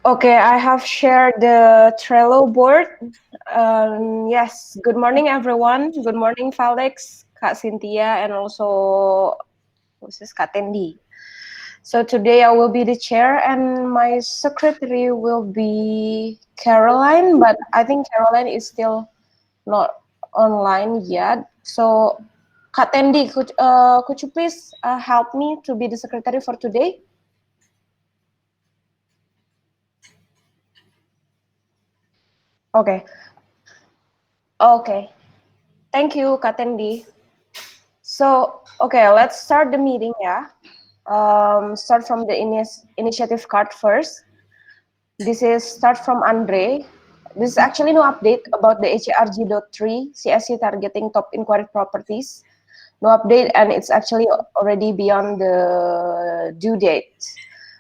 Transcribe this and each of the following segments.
Okay, I have shared the Trello board. Yes, good morning, everyone. Good morning, Felix, Kak Cynthia, and also who's this, Kak Tendi. So today I will be the chair, and my secretary will be Caroline, but I think Caroline is still not online yet. So, Kak Tendi, could you please help me to be the secretary for today? Okay. Okay. Thank you, Kak Tendi. So, okay, let's start the meeting, yeah. Start from the initiative card first. This is start from Andre. This is actually no update about the HARG.3 CSC targeting top inquiry properties. No update, and it's actually already beyond the due date.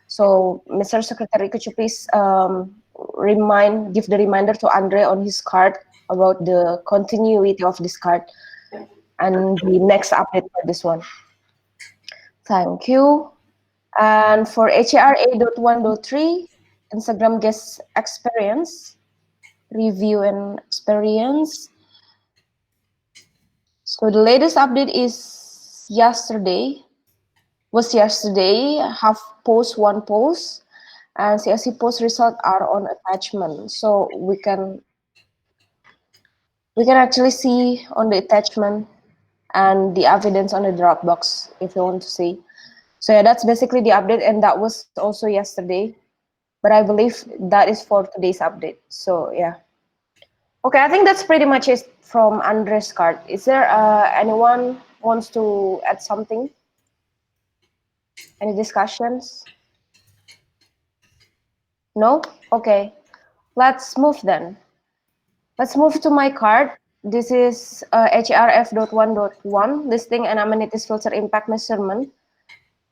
So, Mr. Secretary, could you please give the reminder to Andre on his card about the continuity of this card and the next update for this one. Thank you. And for HAR.1.3, Instagram guest experience, review and experience. So the latest update is yesterday, half post, one post, and CSC post result are on attachment. So we can actually see on the attachment and the evidence on the Dropbox if you want to see. So yeah, that's basically the update, and that was also yesterday. But I believe that is for today's update. So yeah. Okay, I think that's pretty much it from Andres' card. Is there anyone wants to add something? Any discussions? No? Okay. Let's move then. Let's move to my card. This is HRF.1.1, listing and amenities filter impact measurement.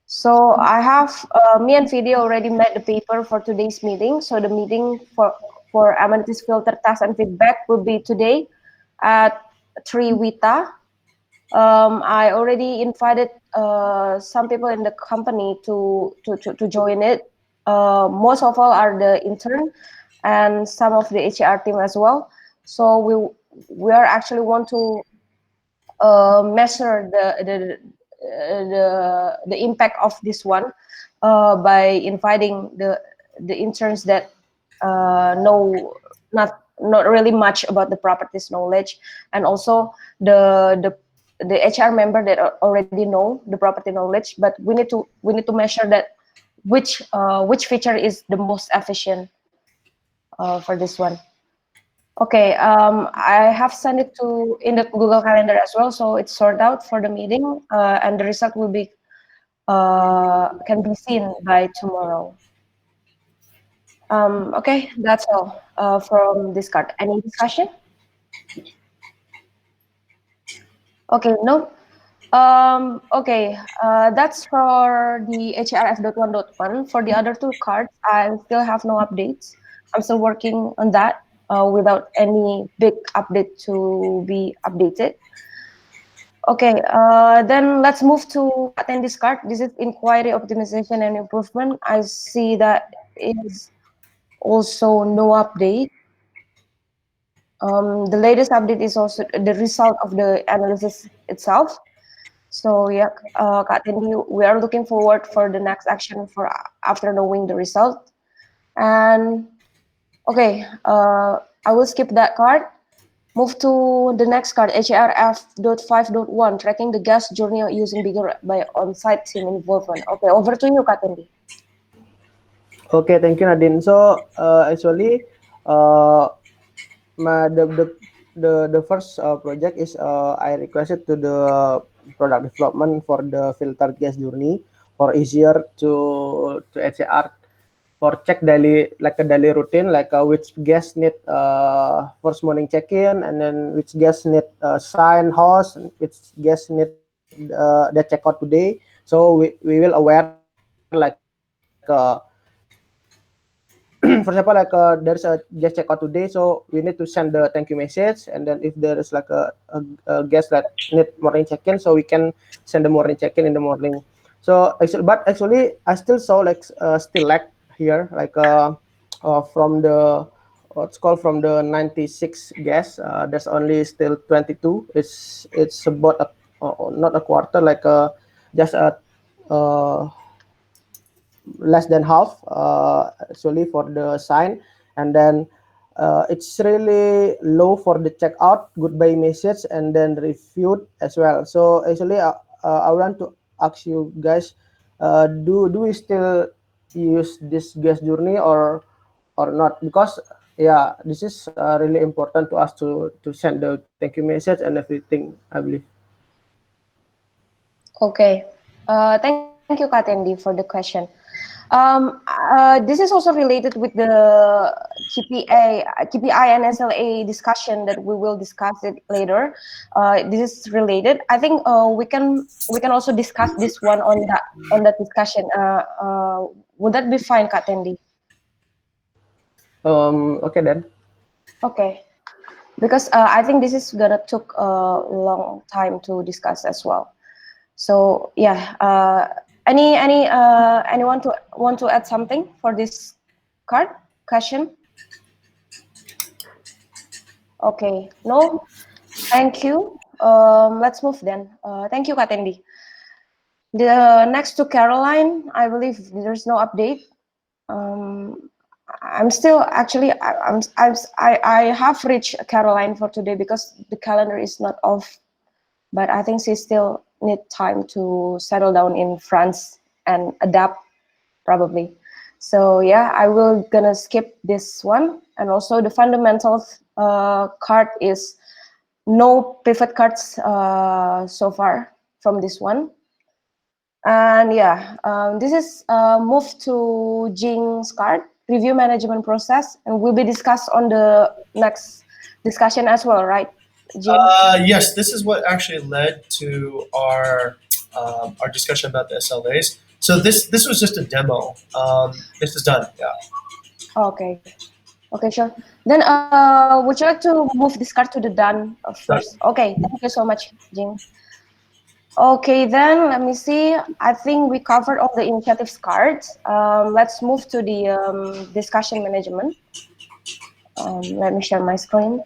So I have me and Video already made the paper for today's meeting. So the meeting for amenities filter task and feedback will be today at 3 Wita. I already invited some people in the company to join it. Most of all are the intern and some of the HR team as well. So we are actually want to measure the impact of this one by inviting the interns that know not really much about the properties knowledge, and also the HR member that already know the property knowledge. But we need to measure that which feature is the most efficient for this one. Okay, I have sent it to in the Google Calendar as well, so it's sorted out for the meeting, and the result will be can be seen by tomorrow. Okay, that's all from this card. Any discussion? Okay, no. Okay, that's for the HRF.1.1. For the other two cards, I still have no updates. I'm still working on that without any big update to be updated. Okay, then let's move to attendee card. This is inquiry optimization and improvement. I see that is also no update. The latest update is also the result of the analysis itself. So yeah, Kak Tendi, we are looking forward for the next action for after knowing the result. And okay, I will skip that card. Move to the next card, HRF.5.1, tracking the gas journey using bigger by on-site team involvement. Okay, over to you, Kak Tendi. Okay, thank you, Nadine. So actually, uh, my the first project is I requested to the product development for the filter gas journey for easier to HCR for check daily like a daily routine like which gas need first morning check-in, and then which gas need sign host, and which gas need that check out today. So we will aware for example, there's a guest checkout today, so we need to send the thank you message, and then if there is like a guest that need morning check-in, so we can send the morning check-in in the morning. So actually, but actually, I still saw like still lack here, like from the what's called from the 96 gas, there's only still 22. It's about not a quarter, like just a uh, less than half actually for the sign. And then it's really low for the checkout, goodbye message, and then reviewed as well. So actually I want to ask you guys, do we still use this gas journey or not? Because yeah, this is really important to us to send the thank you message and everything, I believe. Okay. Thank you, Katendi, for the question. This is also related with the KPI and SLA discussion that we will discuss it later. This is related. I think we can also discuss this one on that discussion. Would that be fine, Katendi? Okay then. Okay. Because I think this is gonna took a long time to discuss as well. So yeah, anyone to want to add something for this card question? Okay, no, thank you. Let's move then. Thank you, Katendi. The next to Caroline, I believe there's no update. Um, I'm still actually I have reached Caroline for today because the calendar is not off, but I think she still need time to settle down in France and adapt probably. So yeah, I will gonna skip this one. And also the fundamentals card is no pivot cards so far from this one. And yeah, this is move to Jing's card review management process, and will be discussed on the next discussion as well, right, Jing? Yes, this is what actually led to our discussion about the SLAs. So this was just a demo. This is done. Yeah. Okay. Okay, sure. Then, would you like to move this card to the done Done. first? Okay, thank you so much, Jing. Okay, then let me see. I think we covered all the initiatives cards. Let's move to the discussion management. Let me share my screen.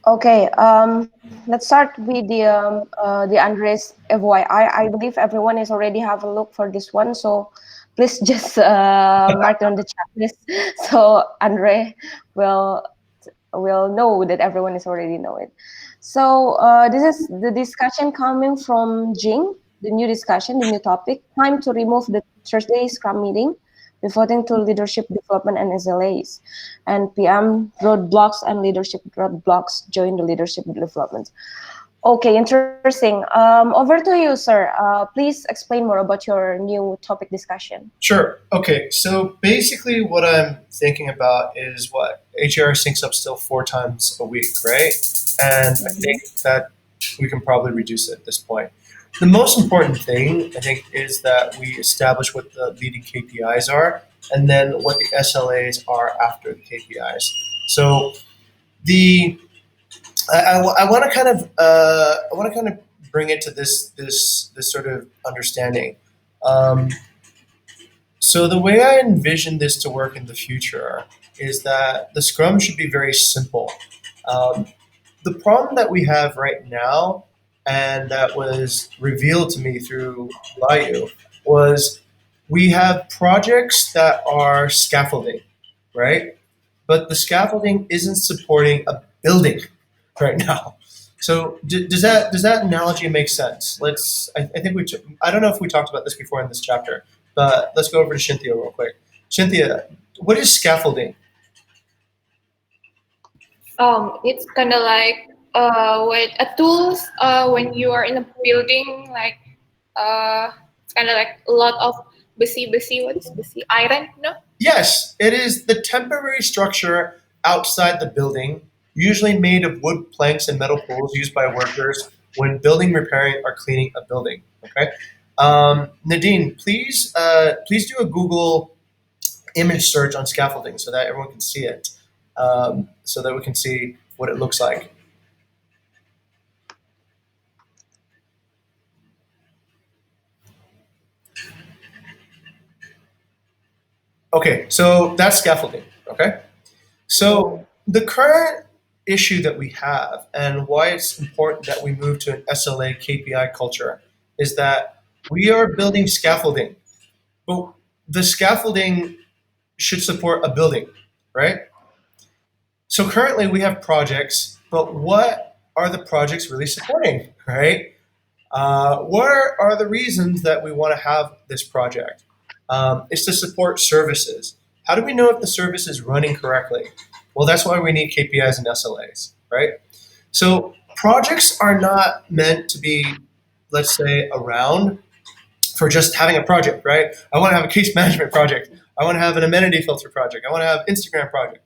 Okay, let's start with the Andres FYI. I believe everyone is already have a look for this one, so please just mark it on the chat list so Andre will will know that everyone is already know it. So this is the discussion coming from Jing, the new discussion, the new topic. Time to remove the Thursday Scrum meeting, pivoting to leadership development and SLAs, and PM roadblocks and leadership roadblocks join the leadership development. Okay, interesting. Over to you, sir. Please explain more about your new topic discussion. Sure. Okay. So basically, what I'm thinking about is what HR syncs up still 4 times a week, right? And I Mhm. think that we can probably reduce it at this point. The most important thing, I think, is that we establish what the leading KPIs are and then what the SLAs are after the KPIs. So the I want to kind of bring it to this sort of understanding. Um, so the way I envision this to work in the future is that the Scrum should be very simple. Um, the problem that we have right now, and that was revealed to me through Vayu, was we have projects that are scaffolding, right? But the scaffolding isn't supporting a building right now. So does that analogy make sense? I think I don't know if we talked about this before in this chapter, but let's go over to Cynthia real quick. Cynthia, what is scaffolding? It's kind of like with a tools when you are in a building, like it's kind of like a lot of besi. What is besi? Iron, no? Yes, it is the temporary structure outside the building usually made of wood planks and metal poles used by workers when building, repairing, or cleaning a building. Okay. Nadine, please do a Google image search on scaffolding so that everyone can see it, so that we can see what it looks like. Okay, so that's scaffolding. Okay, so the current issue that we have and why it's important that we move to an SLA KPI culture is that we are building scaffolding, but the scaffolding should support a building, right? So currently we have projects, but what are the projects really supporting, right? What are the reasons that we want to have this project? It's to support services. How do we know if the service is running correctly? Well, that's why we need KPIs and SLAs, right? So projects are not meant to be, let's say, around for just having a project, right? I want to have a case management project. I want to have an amenity filter project. I want to have Instagram project.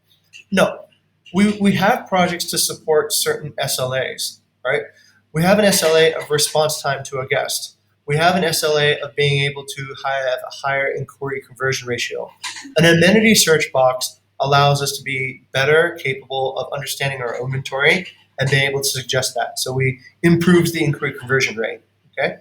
No, we have projects to support certain SLAs, right? We have an SLA of response time to a guest. We have an SLA of being able to have a higher inquiry conversion ratio. An amenity search box allows us to be better capable of understanding our inventory and being able to suggest that. So we improves the inquiry conversion rate. Okay.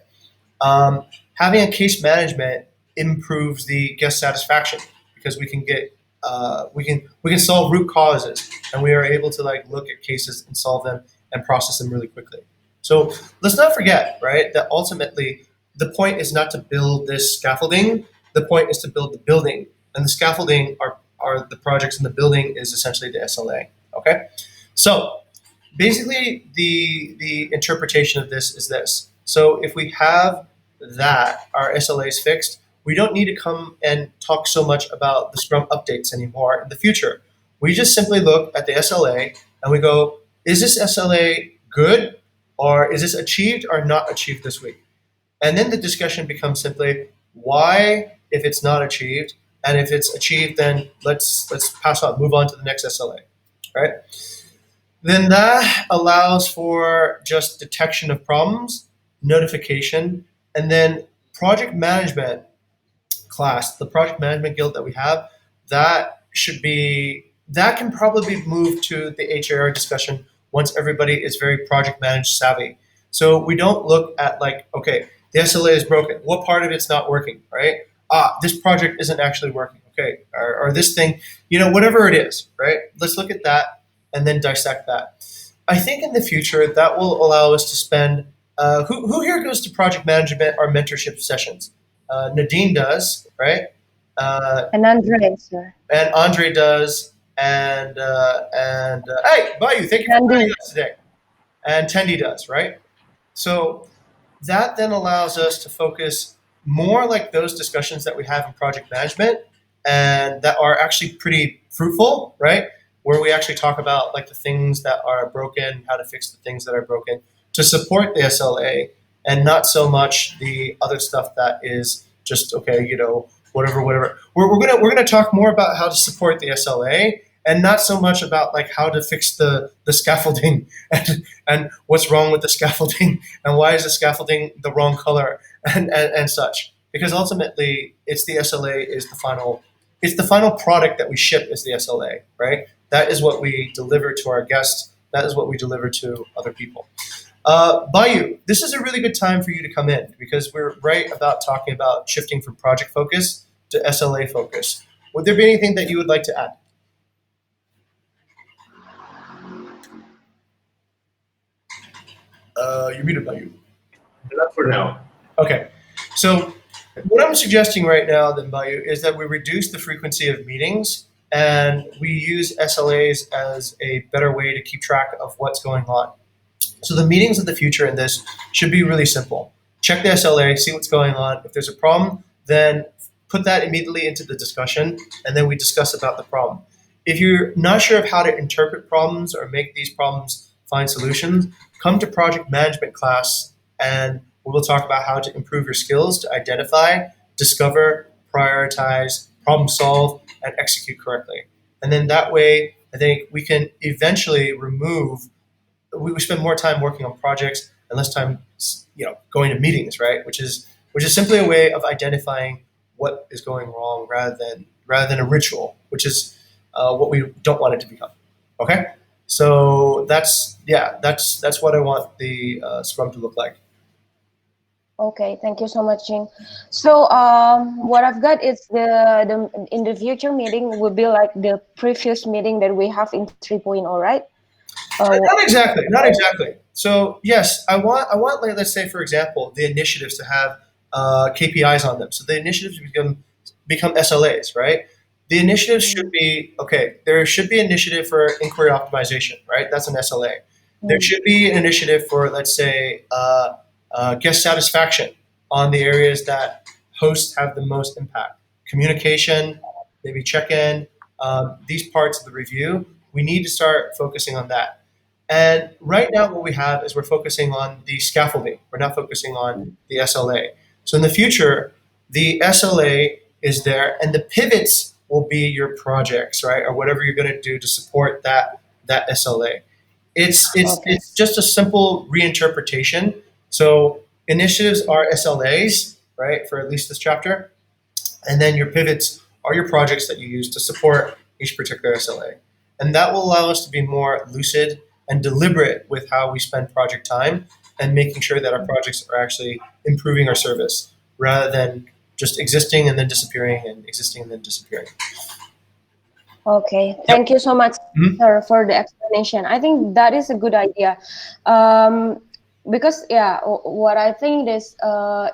Um, Having a case management improves the guest satisfaction because we can solve root causes and we are able to like look at cases and solve them and process them really quickly. So let's not forget, right, that ultimately the point is not to build this scaffolding. The point is to build the building, and the scaffolding are the projects, and the building is essentially the SLA. Okay, so basically the interpretation of this is this. So if we have that our SLA is fixed, we don't need to come and talk so much about the Scrum updates anymore in the future. We just simply look at the SLA and we go, is this SLA good, or is this achieved or not achieved this week? And then the discussion becomes simply why if it's not achieved, and if it's achieved, then let's pass on, move on to the next SLA, right? Then that allows for just detection of problems, notification, and then project management class, the project management guild that we have, that can probably be moved to the HAR discussion once everybody is very project managed savvy. So we don't look at like, okay, the SLA is broken. What part of it's not working, right? This project isn't actually working. Okay, or this thing, whatever it is, right? Let's look at that and then dissect that. I think in the future that will allow us to spend. Who here goes to project management or mentorship sessions? Nadine does, right? And Andre, sir. And Andre does, and hey, Bayu, thank you for joining Andy. us today. And Tendi does, right? So that then allows us to focus more like those discussions that we have in project management, and that are actually pretty fruitful, right? Where we actually talk about like the things that are broken, how to fix the things that are broken to support the SLA, and not so much the other stuff that is just okay, whatever. We're gonna talk more about how to support the SLA, and not so much about like how to fix the scaffolding and what's wrong with the scaffolding and why is the scaffolding the wrong color and such. Because ultimately, it's the SLA is the final. It's the final product that we ship is the SLA, right? That is what we deliver to our guests. That is what we deliver to other people. Bayu, this is a really good time for you to come in because we're right about talking about shifting from project focus to SLA focus. Would there be anything that you would like to add? You're muted, Bayu. Not for now. Okay. So what I'm suggesting right now then, Bayu, is that we reduce the frequency of meetings and we use SLAs as a better way to keep track of what's going on. So the meetings of the future in this should be really simple. Check the SLA, see what's going on. If there's a problem, then put that immediately into the discussion, and then we discuss about the problem. If you're not sure of how to interpret problems or make these problems find solutions, come to project management class, and we will talk about how to improve your skills to identify, discover, prioritize, problem solve, and execute correctly. And then that way, I think we can eventually remove. We spend more time working on projects and less time, going to meetings, right? Which is simply a way of identifying what is going wrong rather than a ritual, which is what we don't want it to become. Okay, so that's what I want the Scrum to look like. Okay, thank you so much, Jing. So, what I've got is the in the future meeting will be like the previous meeting that we have in 3.0, right? Not exactly, not exactly. So yes, I want like, let's say for example the initiatives to have KPIs on them. So the initiatives become SLAs, right? The initiatives should Mm, be okay. There should be an initiative for inquiry optimization, right? That's an SLA. There mm, should be an initiative for, let's say, guest satisfaction on the areas that hosts have the most impact. Communication, maybe check-in, these parts of the review. We need to start focusing on that. And right now, what we have is we're focusing on the scaffolding. We're not focusing on mm, the SLA. So in the future, the SLA is there, and the pivots will be your projects, right, or whatever you're going to do to support that SLA. okay. It's just a simple reinterpretation. So initiatives are SLAs, right, for at least this chapter, and then your pivots are your projects that you use to support each particular SLA. And that will allow us to be more lucid and deliberate with how we spend project time and making sure that our projects are actually improving our service rather than just existing and then disappearing and existing and then disappearing. Okay, Yep. thank you so much, Mhm. sir, for the explanation. I think that is a good idea. Um, because yeah, what I think is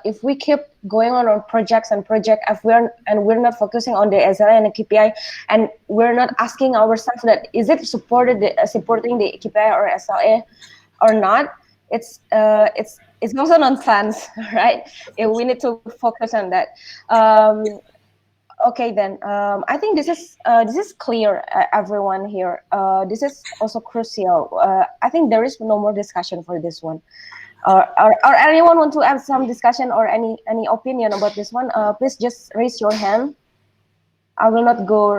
if we keep going on projects and project, if we're not focusing on the SLA and the KPI, and we're not asking ourselves that is it supporting the KPI or SLA or not, it's also nonsense, right? We need to focus on that. Um, Okay, then. I think this is clear, everyone here. This is also crucial. I think there is no more discussion for this one. Or anyone want to have some discussion or any opinion about this one? Please just raise your hand. I will not go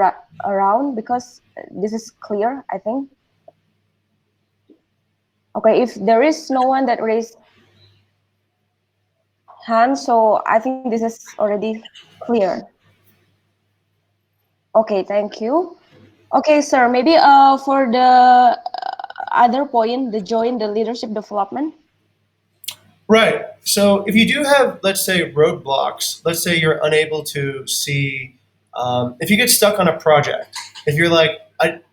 around because this is clear, I think. Okay, if there is no one that raised hand, so I think this is already clear. Okay, thank you. Okay, sir. Maybe for the other point, the join the leadership development. Right. So if you do have, let's say, roadblocks, let's say you're unable to see, if you get stuck on a project, if you're like,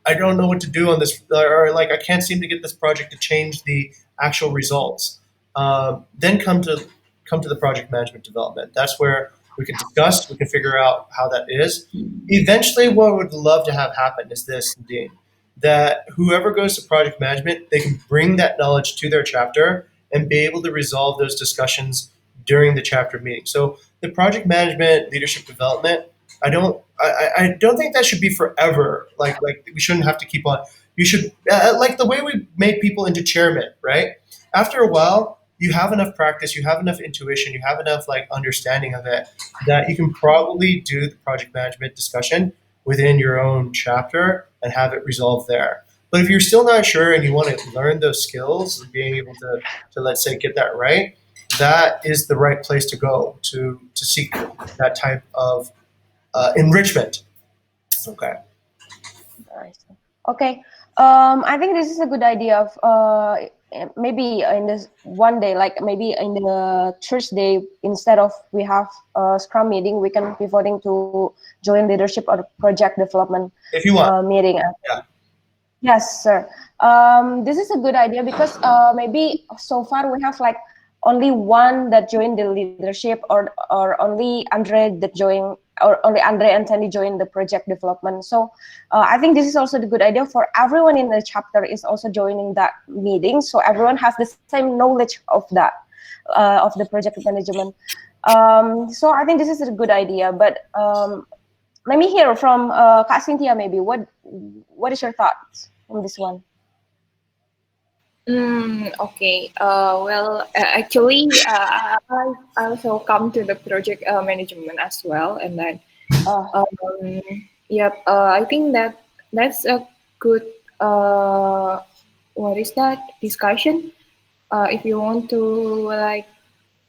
I don't know what to do on this, or like I can't seem to get this project to change the actual results, then come to the project management development. That's where we can discuss, we can figure out how that is. Eventually, what I would love to have happen is this, Dean, that whoever goes to project management, they can bring that knowledge to their chapter and be able to resolve those discussions during the chapter meeting. So the project management, leadership development, I don't think that should be forever. Like we shouldn't have to keep on. You should like the way we make people into chairman, right? After a while, you have enough practice, you have enough intuition, you have enough like understanding of it that you can probably do the project management discussion within your own chapter and have it resolved there. But if you're still not sure and you want to learn those skills and being able to let's say get that right, that is the right place to go to seek that type of enrichment. Okay. Nice. Okay. I think this is a good idea of maybe in this one day, like maybe in the Thursday, instead of we have a Scrum meeting, we can pivoting to join leadership or project development If you want. meeting. Yeah. Yes, sir. This is a good idea because maybe so far we have like only one that joined the leadership, or only Andre that joined, or only Andre and Sandy joined the project development. So I think this is also the good idea for everyone in the chapter is also joining that meeting, so everyone has the same knowledge of that of the project management. So I think this is a good idea, but let me hear from Kak Cynthia maybe. What is your thoughts on this one? Okay. Actually, I also come to the project management as well, and then Uh, um, yep. I think that's a good what is that discussion. If you want to like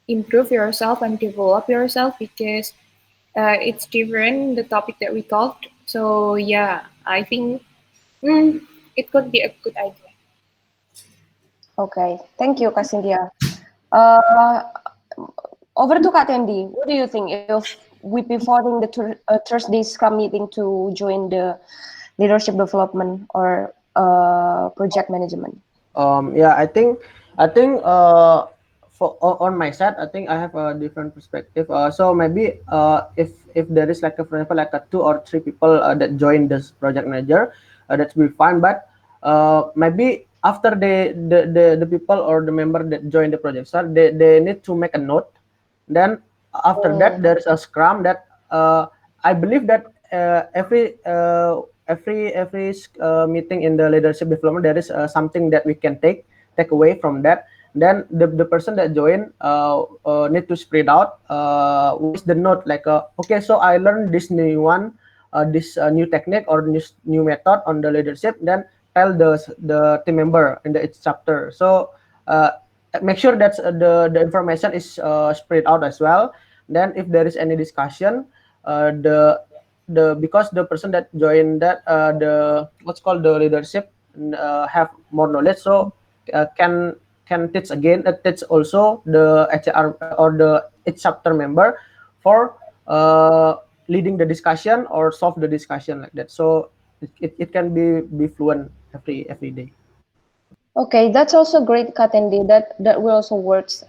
improve yourself and develop yourself because it's different the topic that we talked. So yeah, I think it could be a good idea. Okay, thank you, Kak Cynthia. Uh, over to Kak Tendi. What do you think if we pivoting the Thursday Scrum meeting to join the leadership development or project management? Yeah, I think on my side, I think I have a different perspective. So maybe if there is like a, for example, like a 2 or 3 people that join this project manager, that's will be fine. But maybe after the people or the member that join the project, so they need to make a note. Then after that, Mm, there's a scrum that I believe that every meeting in the leadership development, there is something that we can take away from that. Then the person that join need to spread out what is the note, like okay, so I learned this new one, this new technique or new method on the leadership. Then tell the team member in the each chapter. So make sure that the information is spread out as well. Then if there is any discussion, the because the person that joined that the what's called the leadership have more knowledge, so can teach again, teach also the HR or the each chapter member for leading the discussion or solve the discussion like that. So it can be fluent every day. okay, that's also great, Kak Tendi. That will also works.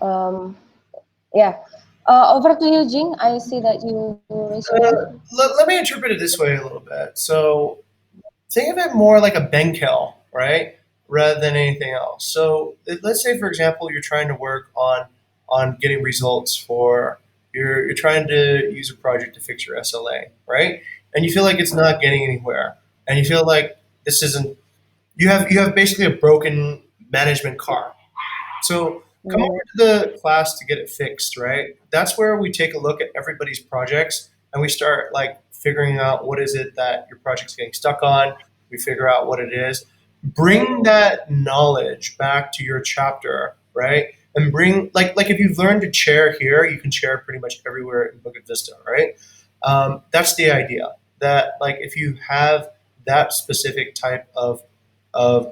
Yeah. Over to you, Jing. I see that you raise your hand. Let me interpret it this way a little bit. So think of it more like a Benkel, right, rather than anything else. So let's say, for example, you're trying to work on getting results for you're trying to use a project to fix your SLA, right? And you feel like it's not getting anywhere, and you feel like this isn't. You have basically a broken management car. So come over Mm, to the class to get it fixed, right? That's where we take a look at everybody's projects and we start like figuring out what is it that your project's getting stuck on. We figure out what it is. Bring that knowledge back to your chapter, right? And bring like if you've learned to chair here, you can chair pretty much everywhere in Bukit Vista, right? That's the idea. That like if you have that specific type of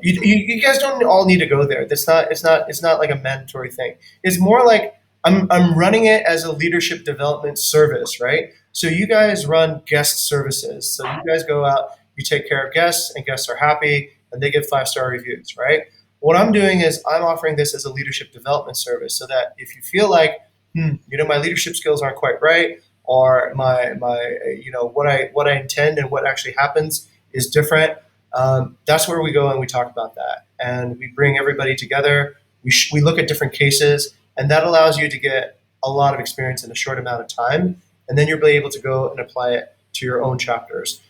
you guys don't all need to go there. It's not like a mandatory thing. It's more like I'm running it as a leadership development service, right? So you guys run guest services. So you guys go out, you take care of guests, and guests are happy, and they get 5-star reviews, right? What I'm doing is I'm offering this as a leadership development service, so that if you feel like, my leadership skills aren't quite right, or my what I intend and what actually happens is different, that's where we go and we talk about that, and we bring everybody together. We look at different cases, and that allows you to get a lot of experience in a short amount of time, and then you'll be able to go and apply it to your own chapters.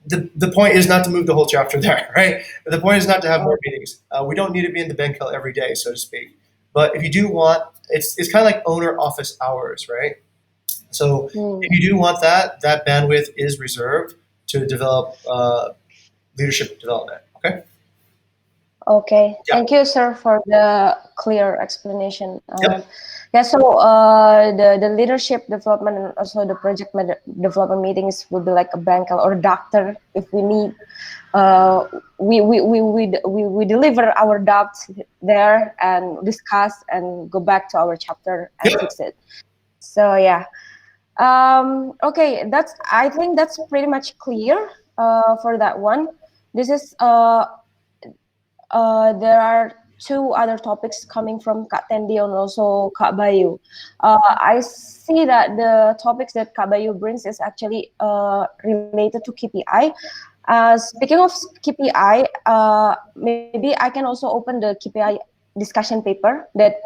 The point is not to move the whole chapter there, right? The point is not to have more meetings. We don't need to be in the Benkel every day, so to speak. But if you do want, it's kind of like owner office hours, right? So mm. if you do want that bandwidth is reserved to develop leadership development. Okay. Okay, Yeah. thank you, sir, for the clear explanation. Yep. Yeah, so the leadership development and also the development meetings will be like a bank or doctor if we need. Uh, we deliver our doubts there and discuss and go back to our chapter and Yep. fix it. So yeah. Okay, I think that's pretty much clear for that one. This is there are two other topics coming from Kak Tendi and also Kak Bayu. I see that the topics that Kak Bayu brings is actually related to KPI. Speaking of KPI, maybe I can also open the KPI discussion paper that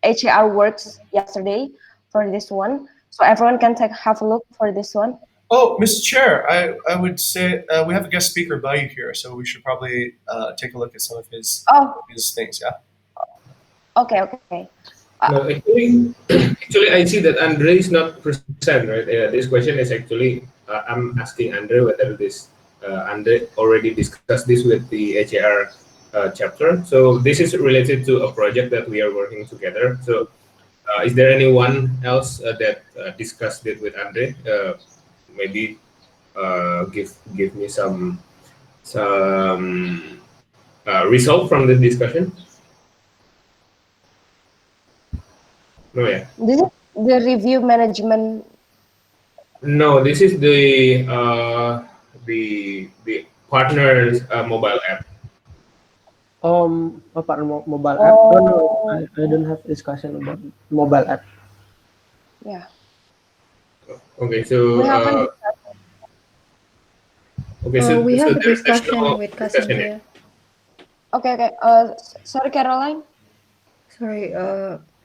HAR works yesterday for this one, so everyone can have a look for this one. Oh, Mr. Chair, I would say we have a guest speaker by you here, so we should probably take a look at some of Oh, his things. Yeah. okay. No, actually, I see that Andre is not present, right? This question is actually I'm asking Andre whether this Andre already discussed this with the HAR chapter. So this is related to a project that we are working together. So is there anyone else that discussed it with Andre? Maybe give me some result from the discussion. No, yeah. This is the review management. No, this is the partner's mobile app. Apa mobile app? Oh no, Oh, I don't have discussion about mobile app. yeah. Okay, We haven't discussed. We have a there's discussion no with discussion Cassandra. Okay, okay. Sorry, Caroline. Sorry,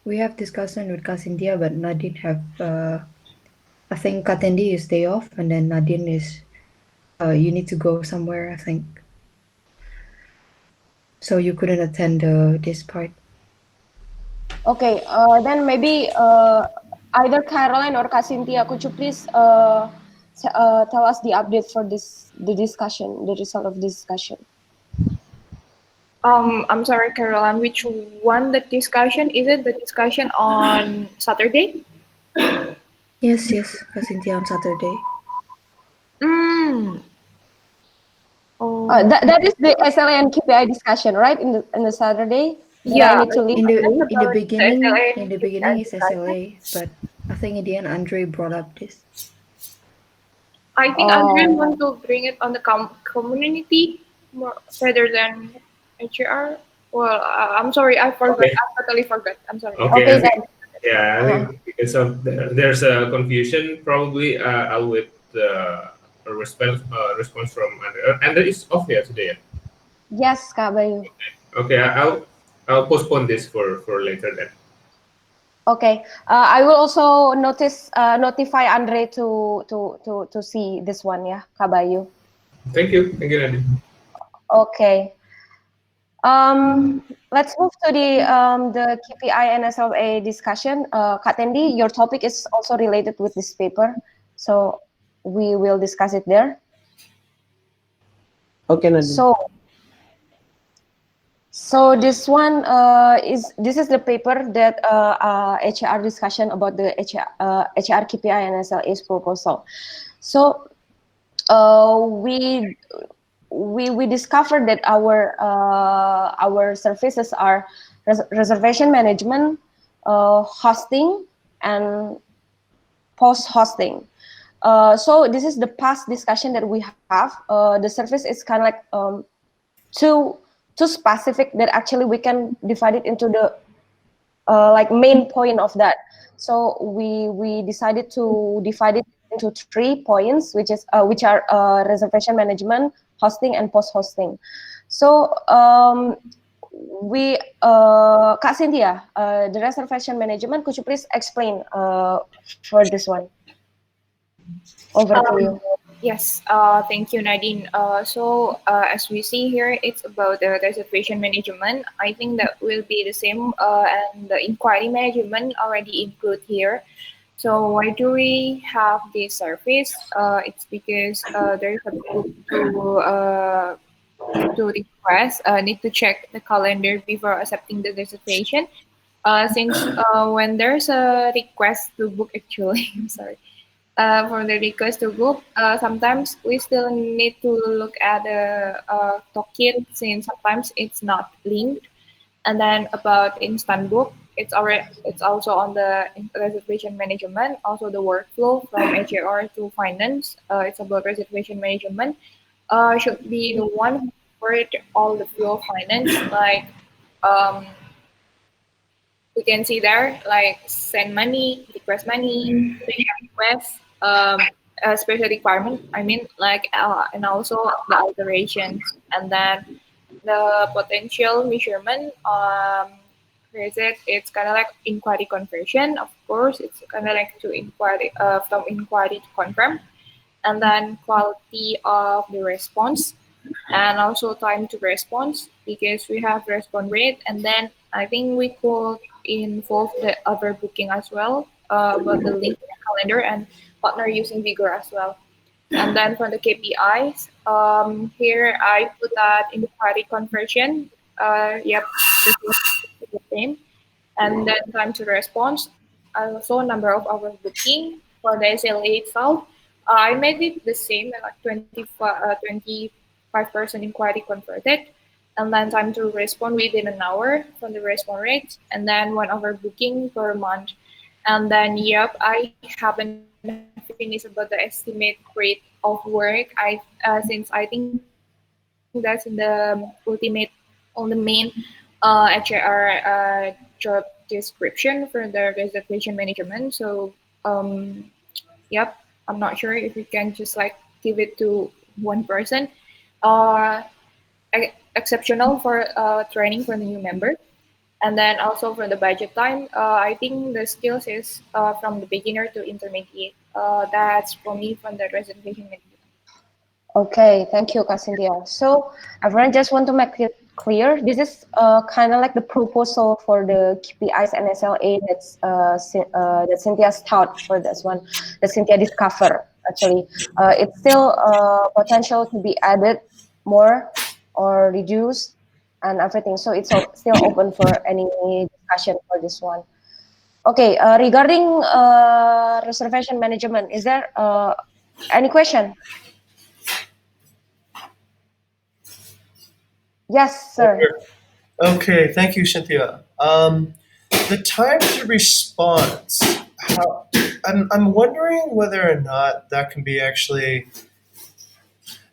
we have discussion with Cassandra, but Nadine have. I think Katendi is day off, and then Nadine is. You need to go somewhere, I think. So you couldn't attend this part. Okay, then maybe either Caroline or Cynthia, could you please tell us the update for the discussion, the result of this discussion? I'm sorry, Caroline. Which one? The discussion? Is it the discussion on Saturday? Yes, Cassandra on Saturday. Mm. Oh, That is the SLA and KPI discussion, right? In the Saturday that I yeah. need to leave. That's In the about the SLA beginning, and in the KPI beginning is discussion. SLA, but I think in the end Andre brought up this. I think Andre Oh, want to bring it on the community more rather than HR. Well, I'm sorry, I forgot. Okay. I totally forgot. I'm sorry. Okay, okay I think then. yeah, I Uh, think because of there's a confusion. Probably I'll wait a response from Andre. Andre is off here today. Yeah? yes, Kak Bayu. Okay, I'll postpone this for later then. Okay, I will also notify Andre to see this one, yeah, Kak Bayu. Thank you, Nadine. Okay. Let's move to the KPI and SLA discussion. Kak Tendi, your topic is also related with this paper, so we will discuss it there. Okay, Nadine. So this one this is the paper that HR discussion about the HR KPI and SLA's proposal. So we discovered that our services are reservation management, hosting, and post hosting. So this is the past discussion that we have. The service is kind of like too specific that actually we can divide it into the like main point of that. So we decided to divide it into 3 points, which are reservation management, hosting, and post hosting. So Kak Cynthia, the reservation management, could you please explain for this one? Over to you. Yes, thank you, Nadine. As we see here, it's about the reservation management. I think that will be the same, and the inquiry management already include here. So why do we have this service? It's because there is a book to request. Need to check the calendar before accepting the reservation. Since when there's a request to book, actually, I'm sorry for the request to book, sometimes we still need to look at the toolkit since sometimes it's not linked. And then about instant book, it's also on the reservation management, also the workflow from HR to finance. It's about reservation management. Should be the one who covered all the flow of finance, like um, we can see there like send money, request money, special request, special requirement. I mean like and also the alterations, and then the potential measurement. Where is it? It's kind of like inquiry conversion. Of course, it's kind of like to inquiry from inquiry to confirm, and then quality of the response, and also time to response because we have response rate, and then I think we could involve the other booking as well, but the link calendar and partner using Vigor as well. And then for the KPIs, here I put that inquiry conversion. Yep, this was the same. And then time to response, also number of hours booking. For the SLA itself, I made it the same, like 25% inquiry converted. And then time to respond within an hour from the response rates, and then 1 hour booking per month. And then, yep, I haven't finished about the estimate rate of work. Since I think that's in the ultimate, on the main HR job description for the reservation management. So, yep, I'm not sure if we can just like give it to one person. Uh, Exceptional for training for the new member. And then also for the budget time, I think the skills is from the beginner to intermediate. That's for me from the reservation management. Okay, thank you, Kak Cynthia. So, everyone just want to make it clear. This is kind of like the proposal for the KPIs and SLA that Cynthia's taught for this one, that Cynthia discovered. Actually, it's still potential to be added more or reduced and everything. So it's still open for any discussion for this one. Okay, regarding reservation management, is there any question? Yes, sir. Okay, thank you, Cynthia. The time to response. I'm wondering whether or not that can be actually.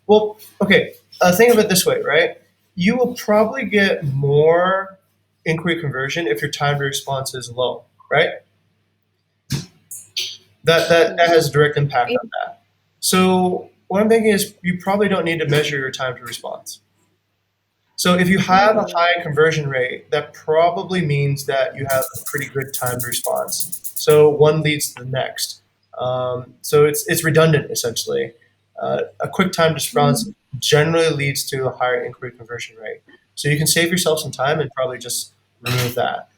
Well, okay. Think of it this way, right? You will probably get more inquiry conversion if your time to response is low, right? That has a direct impact on that. So what I'm thinking is you probably don't need to measure your time to response. So if you have a high conversion rate, that probably means that you have a pretty good time to response. So one leads to the next. So it's redundant essentially. A quick time to response generally leads to a higher inquiry conversion rate. So you can save yourself some time and probably just remove that.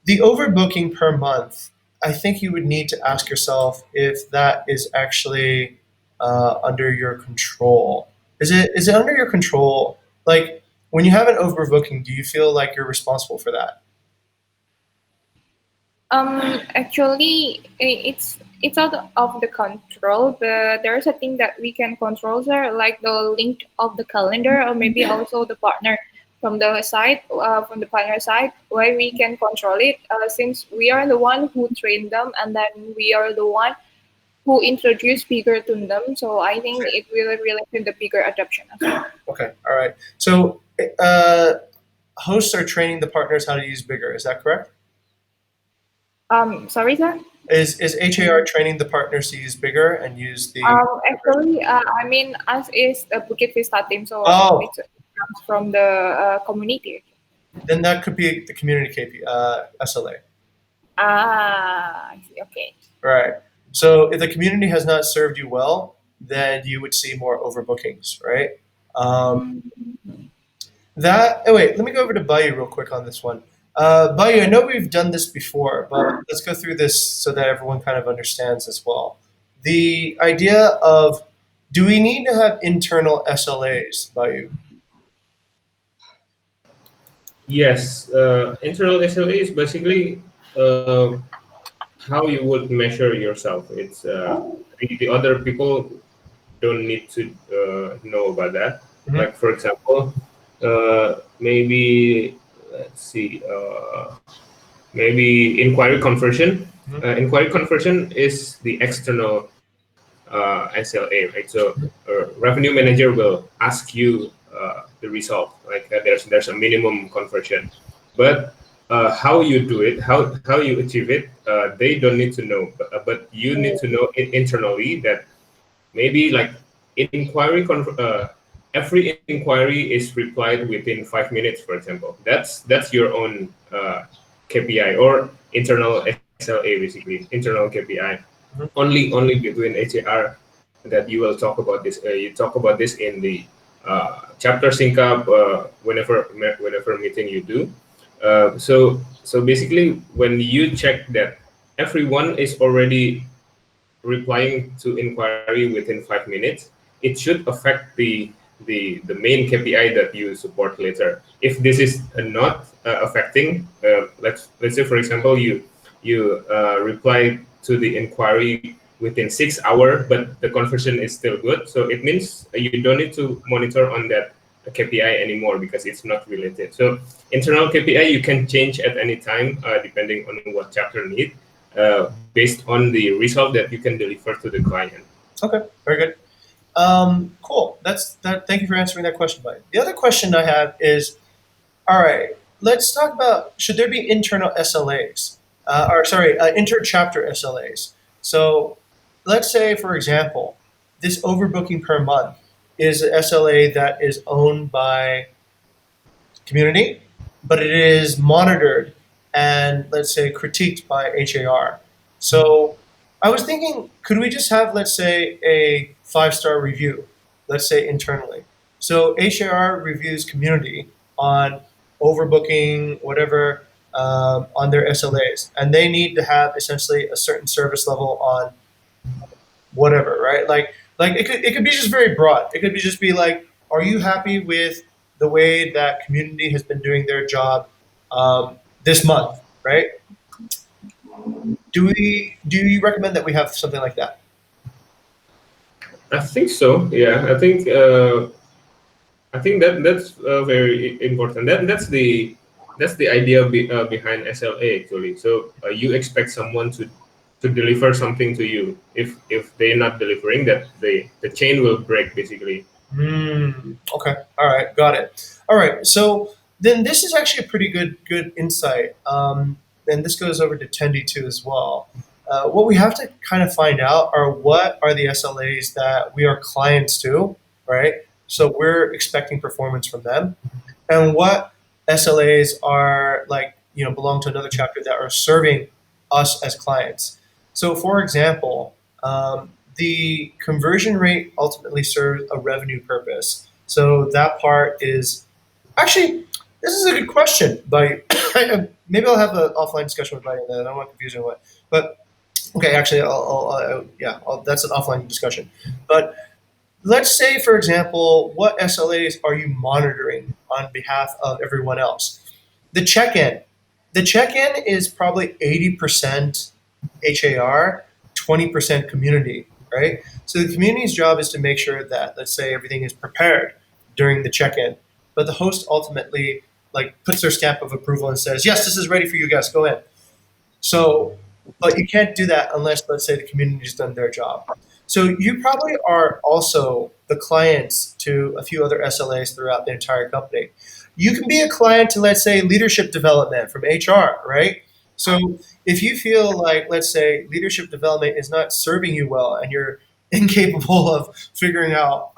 The overbooking per month, I think you would need to ask yourself if that is actually under your control. Is it under your control? Like when you have an overbooking, do you feel like you're responsible for that? Actually, it's out of the control, but there's a thing that we can control there, like the link of the calendar, or maybe also the partner from the side, from the partner side, where we can control it, since we are the one who train them, and then we are the one who introduce bigger to them. So I think it will relate to the bigger adoption as well. Okay, all right. So uh, hosts are training the partners how to use bigger. Is that correct? Sorry, sir. Is HAR training the partners to use bigger and use the? Actually, I mean, us is a Bukit Vista team, so Oh, it comes from the community. then that could be the community SLA. Ah, I see. Okay. Right. So if the community has not served you well, then you would see more overbookings, right? Um, wait, let me go over to Bayu real quick on this one. Bayu, I know we've done this before, but let's go through this so that everyone kind of understands as well. The idea of do we need to have internal SLAs, Bayu? Yes, internal SLA is basically how you would measure yourself. It's the other people don't need to know about that. Mhm. Like for example, maybe let's see, maybe inquiry conversion. Mhm. Inquiry conversion is the external SLA, right? So revenue manager will ask you the result. Like there's a minimum conversion, but how you do it, how you achieve it, they don't need to know. But you need to know it internally that maybe like every inquiry is replied within 5 minutes, for example. That's your own KPI or internal SLA, basically internal KPI. Only between HAR that you will talk about this. You talk about this in the chapter sync up whenever meeting you do. So basically, when you check that everyone is already replying to inquiry within 5 minutes, it should affect the main KPI that you support later. If this is not affecting, let's say for example you reply to the inquiry within 6 hours, but the conversion is still good. So it means you don't need to monitor on that KPI anymore because it's not related. So internal KPI you can change at any time depending on what chapter need, based on the result that you can deliver to the client. Okay, very good. Cool. That's that. Thank you for answering that question, buddy. The other question I have is, all right, let's talk about should there be internal SLAs, or sorry, inter-chapter SLAs. So, let's say, for example, this overbooking per month is an SLA that is owned by community, but it is monitored and let's say critiqued by HAR. So I was thinking, could we just have, let's say, a 5-star review, let's say internally? So HAR reviews community on overbooking, whatever, on their SLAs, and they need to have essentially a certain service level on whatever, right? Like it could be just very broad. It could be just be like, are you happy with the way that community has been doing their job this month, right? Do you recommend that we have something like that? I think so. Yeah, I think that that's very important. That's the idea behind SLA actually. So you expect someone to deliver something to you. If they're not delivering, that the chain will break basically. Okay. All right. Got it. All right. So then this is actually a pretty good insight. And this goes over to Tendi too as well. What we have to kind of find out are what are the SLAs that we are clients to, right? So we're expecting performance from them, and what SLAs are like, belong to another chapter that are serving us as clients. So, for example, the conversion rate ultimately serves a revenue purpose. So that part is actually this is a good question, but maybe I'll have an offline discussion with Buddy on that. I don't want to confuse anyone, but okay, actually, yeah, that's an offline discussion. But let's say, for example, what SLAs are you monitoring on behalf of everyone else? The check-in. The check-in is probably 80% HAR, 20% community, right? So the community's job is to make sure that, let's say, everything is prepared during the check-in, but the host ultimately like puts their stamp of approval and says, yes, this is ready for you guys, go in. So, but you can't do that unless, let's say, the community's done their job. So you probably are also the clients to a few other SLAs throughout the entire company. You can be a client to, let's say, leadership development from HR, right? So if you feel like, let's say, leadership development is not serving you well and you're incapable of figuring out,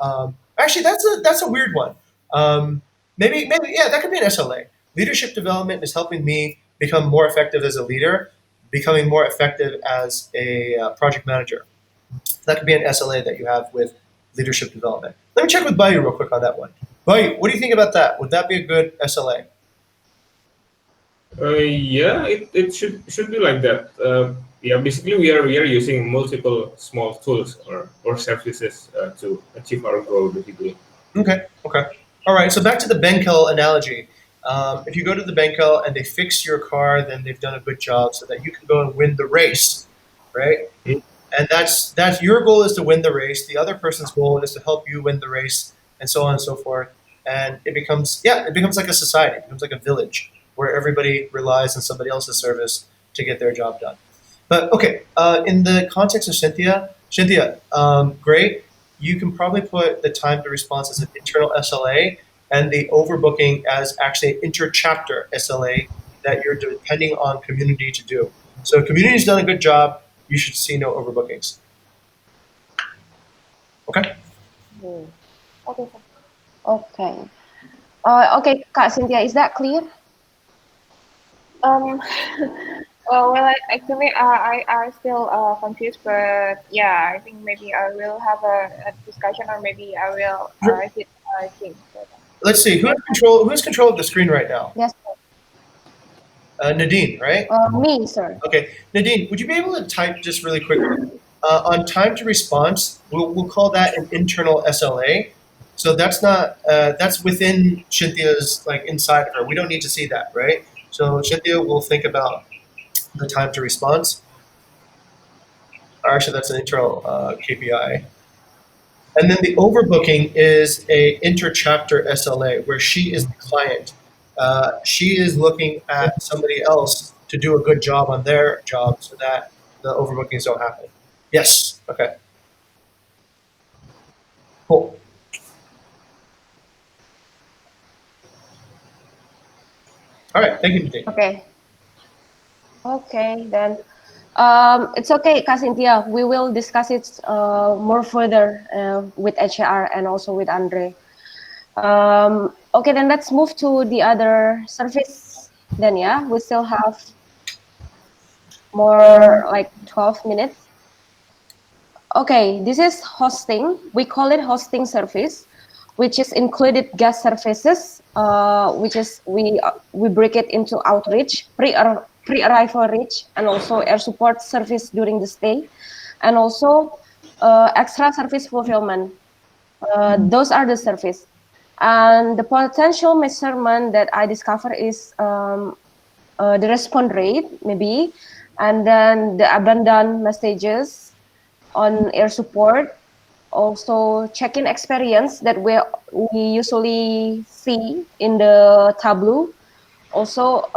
actually, that's a weird one. Maybe yeah, that could be an SLA. Leadership development is helping me become more effective as a leader, becoming more effective as a project manager. That could be an SLA that you have with leadership development. Let me check with Bayu real quick on that one. Bayu, what do you think about that? Would that be a good SLA? Yeah, it should be like that. Yeah, basically we are using multiple small tools or services to achieve our goal basically. Okay, okay. All right, so back to the Benkel analogy. If you go to the Benkel and they fix your car, then they've done a good job so that you can go and win the race, right? And that's your goal is to win the race. The other person's goal is to help you win the race, and so on and so forth. And it becomes like a society. It becomes like a village where everybody relies on somebody else's service to get their job done. But okay, in the context of Cynthia, great. You can probably put the time to response as an internal SLA and the overbooking as actually an inter-chapter SLA that you're depending on community to do. So if community's done a good job, you should see no overbookings. Okay? Okay. Okay. Okay, Kak Cynthia, is that clear? Um, actually, I still confused, but yeah, I think maybe I will have a discussion, or maybe I will hit change. Let's see. Who has control of the screen right now? Yes, Nadine, right? me, sir. Okay. Nadine, would you be able to type just really quick On time to response, we'll call that an internal SLA. So that's not that's within Cynthia's like inside of her. We don't need to see that, right? So Cynthia will think about the time to response. Or actually, that's an internal KPI. And then the overbooking is a interchapter SLA where she is the client. She is looking at somebody else to do a good job on their job so that the overbookings don't happen. Yes. Okay. Cool. All right. Thank you, Nadine. Okay. Okay, then. It's okay, Kak Cynthia. We will discuss it more further with HR and also with Andre. Okay, then let's move to the other service. Then, yeah, we still have more like 12 minutes. Okay, this is hosting. We call it hosting service, which is included guest services, which is we break it into outreach, pre-arrival reach, and also air support service during the stay, and also extra service fulfillment. Those are the service. And the potential measurement that I discover is the response rate, maybe, and then the abandoned messages on air support, also check-in experience that we usually see in the Tableau. Also,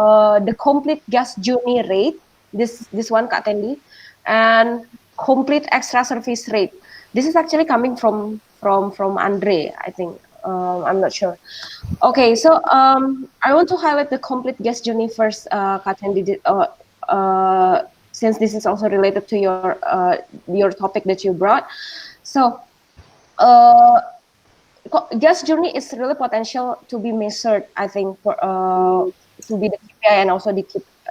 the complete guest journey rate, this one Kak Tendi, and complete extra service rate. This is actually coming from Andre, I think. I'm not sure. Okay, so I want to highlight the complete guest journey first, Kak Tendi, since this is also related to your topic that you brought. So, uh, guest journey is really potential to be measured, I think, for to be the KPI and also the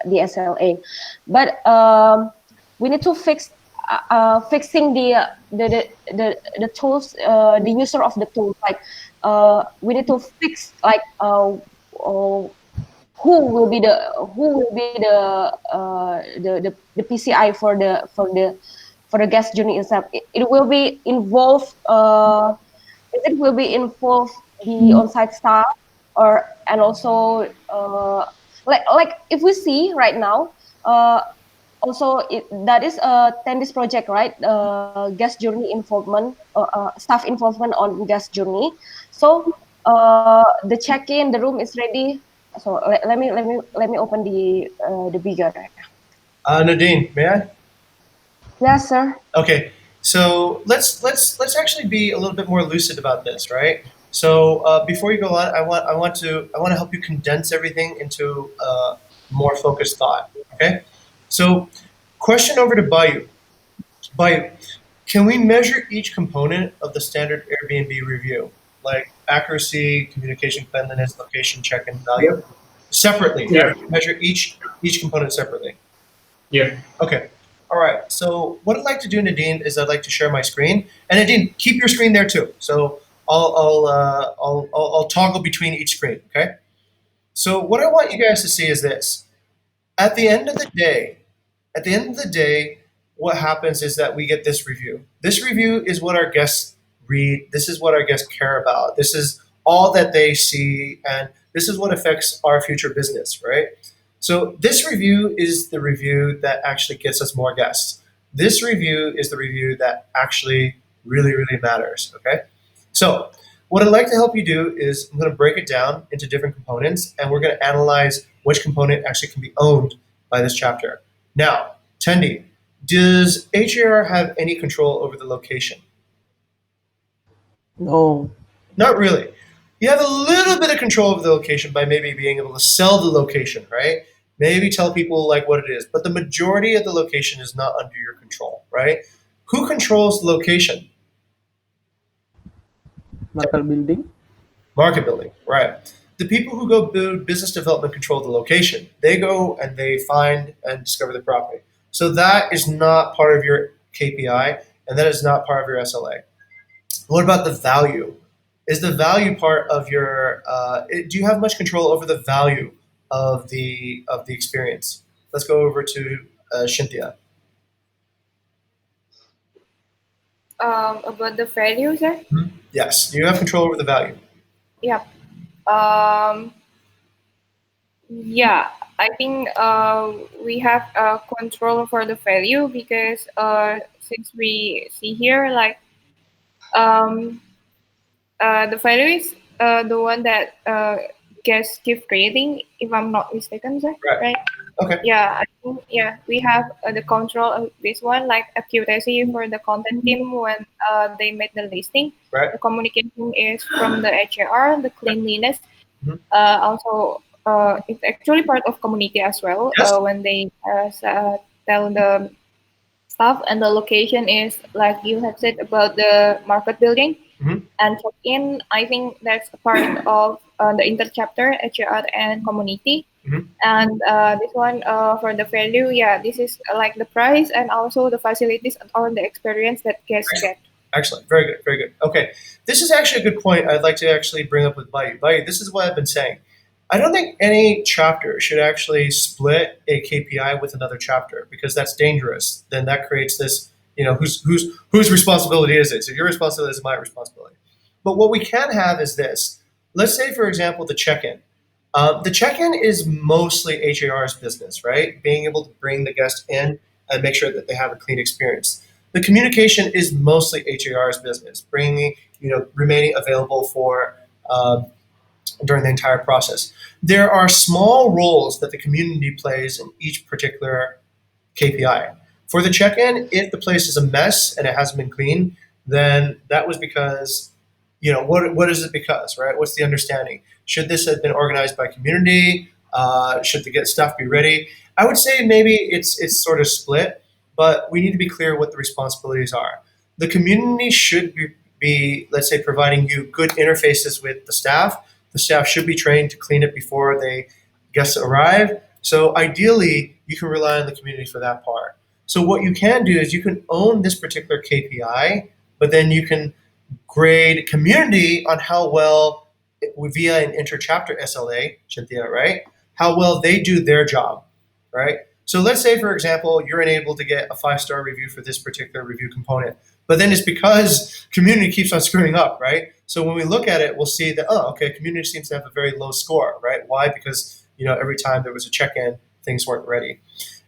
SLA. But we need to fixing the tools, the user of the tool. Like we need to fix like who will be the PCI for the guest journey itself. It will be involved. It will be involve the on-site staff or and also like if we see right now also that is a Tendis project, right? Guest journey involvement, staff involvement on guest journey. So the check-in, the room is ready. So let me open the bigger. Nadine, may I? Yes, sir. Okay, so let's actually be a little bit more lucid about this, right? So before you go on, I want to help you condense everything into more focused thought. Okay, so question over to Bayu. Bayu, can we measure each component of the standard Airbnb review, like accuracy, communication cleanliness, location, check-in value, separately? Yeah. Measure each component separately. Yeah. Okay. All right. So what I'd like to do, Nadine, is I'd like to share my screen, and Nadine, keep your screen there too. So I'll toggle between each screen. Okay. So what I want you guys to see is this: at the end of the day, at the end of the day, what happens is that we get this review. This review is what our guests read. This is what our guests care about. This is all that they see, and this is what affects our future business, right? So this review is the review that actually gets us more guests. This review is the review that actually really, really matters. Okay. So what I'd like to help you do is I'm going to break it down into different components, and we're going to analyze which component actually can be owned by this chapter. Now, Tendi, does HAR have any control over the location? No. Not really. You have a little bit of control over the location by maybe being able to sell the location, right? Maybe tell people like what it is, but the majority of the location is not under your control, right? Who controls the location? Market building. Market building, right? The people who go build business development control the location. They go and they find and discover the property. So that is not part of your KPI, and that is not part of your SLA. What about the value? Is the value part of your? Do you have much control over the value of the experience? Let's go over to Cynthia. About the values, sir. Yes, you have control over the value. Yeah. Um, yeah, I think we have control for the value because since we see here, like um, the value is the one that gets give rating, if I'm not mistaken, sir. Right. Right? Okay. Yeah, I think yeah we have the control of this one, like accuracy for the content team when they make the listing. Right. The communication is from the HR, the cleanliness. Mhm. Also, it's actually part of community as well. Yes. When they tell the stuff, and the location is like you have said about the market building Mhm. and check in. I think that's a part of the interchapter HR and community. Mhm. And this one for the value, yeah, this is like the price and also the facilities or the experience that guests get. Excellent. Very good. Very good. Okay. This is actually a good point I'd like to actually bring up with Bayou. Bayou, this is what I've been saying. I don't think any chapter should actually split a KPI with another chapter because that's dangerous. Then that creates this, whose responsibility is it? So your responsibility is my responsibility. But what we can have is this. Let's say, for example, the check-in. The check-in is mostly HAR's business, right? Being able to bring the guest in and make sure that they have a clean experience. The communication is mostly HAR's business, bringing, remaining available for during the entire process. There are small roles that the community plays in each particular KPI. For the check-in, if the place is a mess and it hasn't been cleaned, then that was because, what is it because, right? What's the understanding? Should this have been organized by community? Should the get stuff be ready? I would say maybe it's sort of split, but we need to be clear what the responsibilities are. The community should be let's say, providing you good interfaces with the staff. The staff should be trained to clean it before they guests arrive. So ideally, you can rely on the community for that part. So what you can do is you can own this particular KPI, but then you can grade community on how well, via an interchapter SLA, Cynthia, right? How well they do their job, right? So let's say, for example, you're unable to get a 5-star review for this particular review component, but then it's because community keeps on screwing up, right? So when we look at it, we'll see that, oh, okay, community seems to have a very low score, right? Why? Because every time there was a check-in, things weren't ready.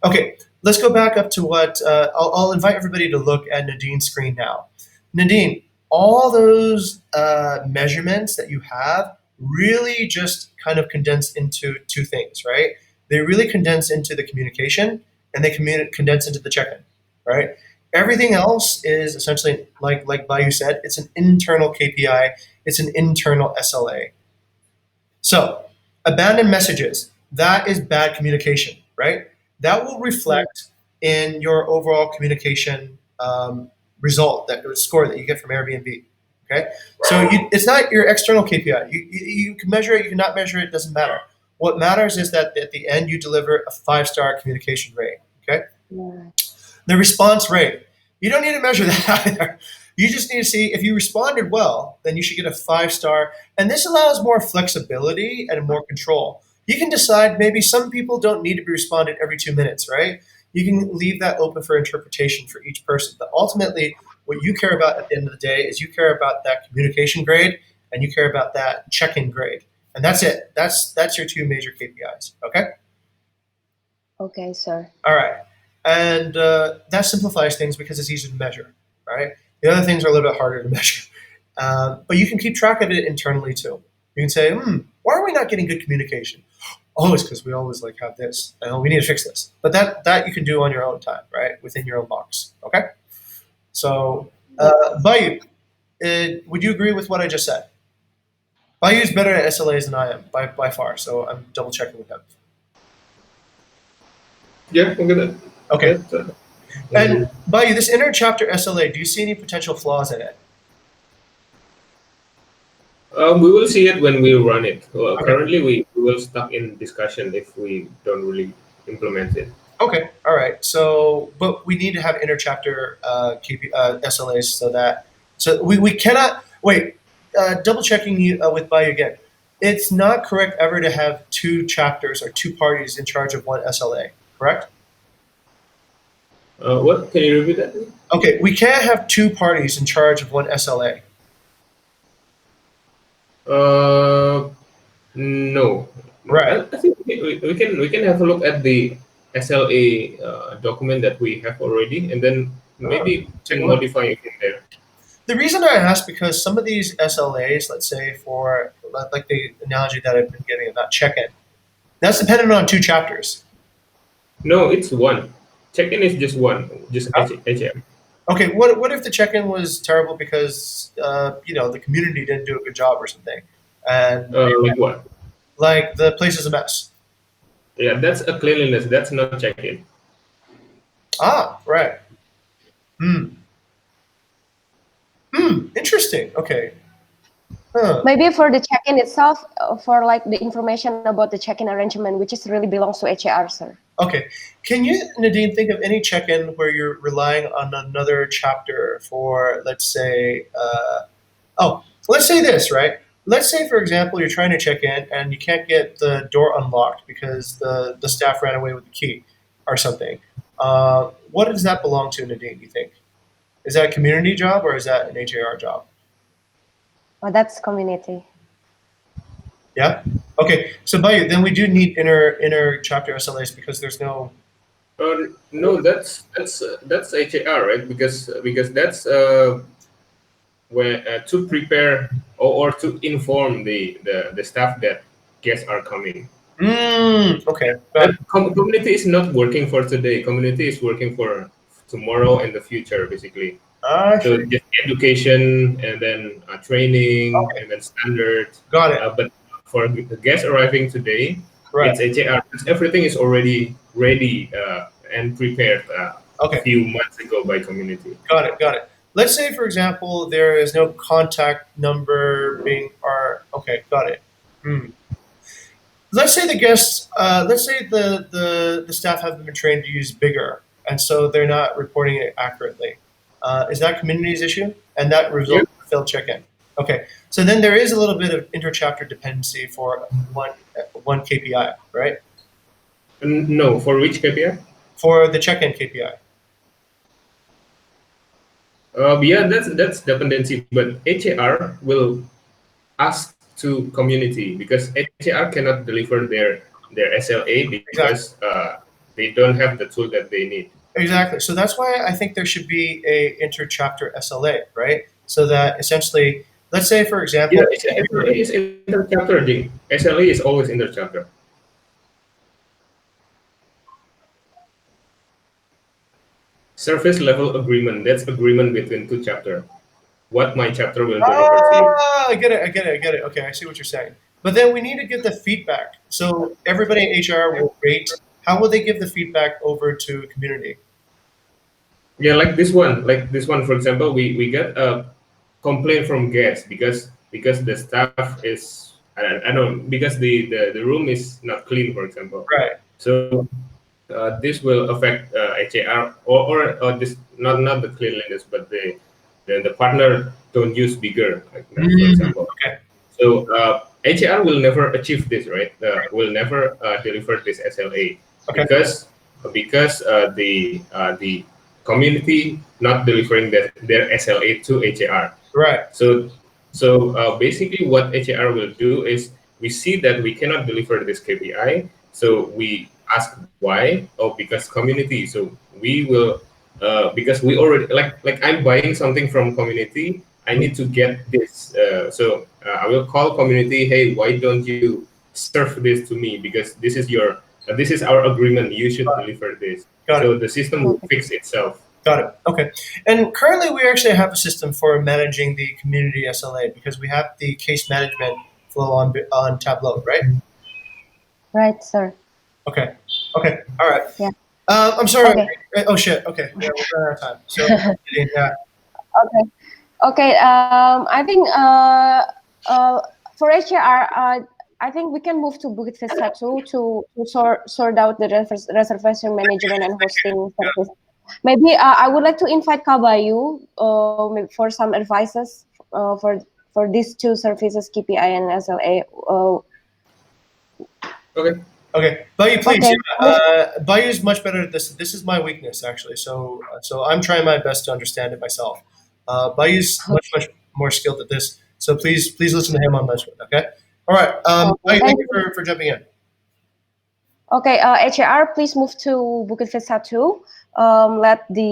Okay, let's go back up to what I'll invite everybody to look at Nadine's screen now. Nadine, all those measurements that you have really just kind of condense into two things, right? They really condense into the communication and they condense into the check-in, right? Everything else is essentially, like Bayou said, it's an internal KPI, it's an internal SLA. So, abandoned messages, that is bad communication, right? That will reflect in your overall communication result, that score that you get from Airbnb. Okay, so it's not your external KPI. You can measure it, you cannot measure it, doesn't matter. What matters is that at the end you deliver a 5-star communication rate. Okay, Yeah. the response rate. You don't need to measure that either. You just need to see if you responded well, then you should get a 5-star. And this allows more flexibility and more control. You can decide maybe some people don't need to be responded every 2 minutes, right? You can leave that open for interpretation for each person. But ultimately, what you care about at the end of the day is you care about that communication grade and you care about that check-in grade. And that's it. That's your two major KPIs. Okay? Okay, sir. All right. And that simplifies things because it's easy to measure, right? The other things are a little bit harder to measure. But you can keep track of it internally too. You can say, why are we not getting good communication? Oh, it's because we always have this. And we need to fix this. But that you can do on your own time, right? Within your own box. Okay? So, Bayou, would you agree with what I just said? Bayou is better at SLAs than I am by far. So I'm double checking with him. Yeah, okay. Then. Okay. Yeah, And Bayou, this inner chapter SLA, do you see any potential flaws in it? we will see it when we run it. Well, Okay. currently, we will stuck in discussion if we don't really implement it. Okay, all right. So, but we need to have interchapter SLAs so we cannot wait. Double checking you with Bayou again. It's not correct ever to have two chapters or two parties in charge of one SLA. Correct? What? Can you repeat that? Okay, we can't have two parties in charge of one SLA. Uh, no. Right. I think we can have a look at the SLA document that we have already, and then Oh, maybe take can a look. modify it in there. The reason I ask because some of these SLAs, let's say for like the analogy that I've been giving about check-in, that's dependent on two chapters. No, it's one. Check-in is just one, just Huh? HM. Okay, what if the check-in was terrible because the community didn't do a good job or something, and Like what? like the place is a mess. Yeah, that's a cleanliness. That's not check-in. Ah, right. Hmm. Interesting. Okay. Huh. Maybe for the check-in itself, for like the information about the check-in arrangement, which is really belongs to HAR, sir. Okay. Can you, Nadine, think of any check-in where you're relying on another chapter for, let's say, let's say this, right? Let's say, for example, you're trying to check in and you can't get the door unlocked because the staff ran away with the key or something. What does that belong to, Nadine, do you think? Is that a community job or is that an HAR job? Oh, that's community. Yeah? Okay. So, Bayu, then we do need inner chapter SLAs because there's no. No, that's HAR, right? Because that's when to prepare or to inform the staff that guests are coming. Okay. Got But it. community is not working for today. Community is working for tomorrow and the future, basically. I So see. just education and then training Okay. and then standards. Got it. But for the guests arriving today, Right. it's HAR. Everything is already ready and prepared a Okay. few months ago by community. Got it. Got it. Let's say, for example, there is no contact number being or okay. Got it. Hmm. Let's say the guests. Let's say the staff haven't been trained to use bigger, and so they're not reporting it accurately. Is that community's issue? And that Yeah. results in a failed check-in. Okay. So then there is a little bit of interchapter dependency for one KPI, right? No, for which KPI? For the check-in KPI. Yeah, that's dependency, but HAR will ask to community because HAR cannot deliver their SLA Exactly. because they don't have the tool that they need. Exactly. So that's why I think there should be a interchapter SLA, right? So that essentially, let's say, for example, Yeah, SLA is interchapter. The SLA is always interchapter. Surface level agreement. That's agreement between two chapter. What my chapter will deliver to you. I get it. I get it. I get it. Okay, I see what you're saying. But then we need to get the feedback. So everybody in HR will rate. How will they give the feedback over to community? Yeah, like this one. Like this one, for example, we get a complaint from guests because the staff is I don't because the room is not clean, for example. Right. So this will affect HAR or this not the cleanliness, but the partner don't use bigger like that, for example. Okay. So HAR will never achieve this, right? Will never deliver this SLA Okay. because the community not delivering their SLA to HAR. Right. So basically, what HAR will do is we see that we cannot deliver this KPI, so we ask why. Oh, because community. So we will because we already like I'm buying something from community. I need to get this. So I will call community. Hey, why don't you serve this to me? Because this is our agreement. You should deliver this. Got it. So the system will fix itself. Got it. Okay. And currently, we actually have a system for managing the community SLA because we have the case management flow on Tableau, right? Right, sir. Okay. Okay. All right. Yeah. I'm sorry. Okay. Oh shit. Okay. Yeah, we're running out of time. So yeah. Okay. Okay. I think for HAR, I think we can move to Bukit Vista too to sort out the reservation management and hosting service. Maybe I would like to invite Kabayu maybe for some advices for these two services, KPI and SLA. Okay. Okay, Bayu, please. Okay, Yeah, Bayu is much better at this. This is my weakness, actually. So I'm trying my best to understand it myself. Bayu's much more skilled at this. So please listen to him on this one. Okay. All right. okay, Bayu, thank thank you you. for jumping in. Okay, HAR, please move to Bukit Vista 2. Let the